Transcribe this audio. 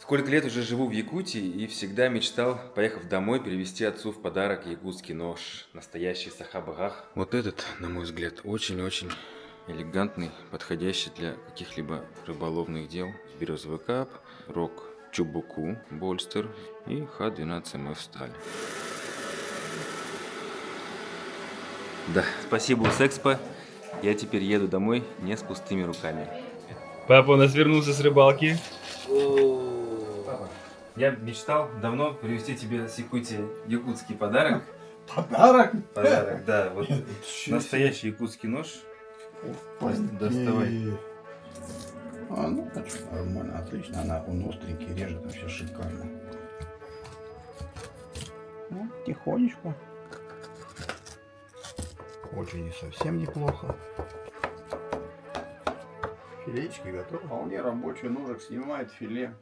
Сколько лет уже живу в Якутии и всегда мечтал, поехав домой, привезти отцу в подарок якутский нож. Настоящий сахабагах. Вот этот, на мой взгляд, очень-очень элегантный, подходящий для каких-либо рыболовных дел. Березовый кап, рог чубуку, больстер и Х12МФ сталь. Да, спасибо Усэкспо. Я теперь еду домой не с пустыми руками. Папа у нас вернулся с рыбалки. Папа, я мечтал давно привезти тебе с Якутии якутский подарок. Подарок? Подарок, да. Вот настоящий якутский нож. Доставай. Ну, так что нормально, отлично. Он остренький, режет вообще шикарно. Ну, тихонечку. Очень не совсем неплохо. Филейчики готовы. Вполне рабочий ножик, снимает филе.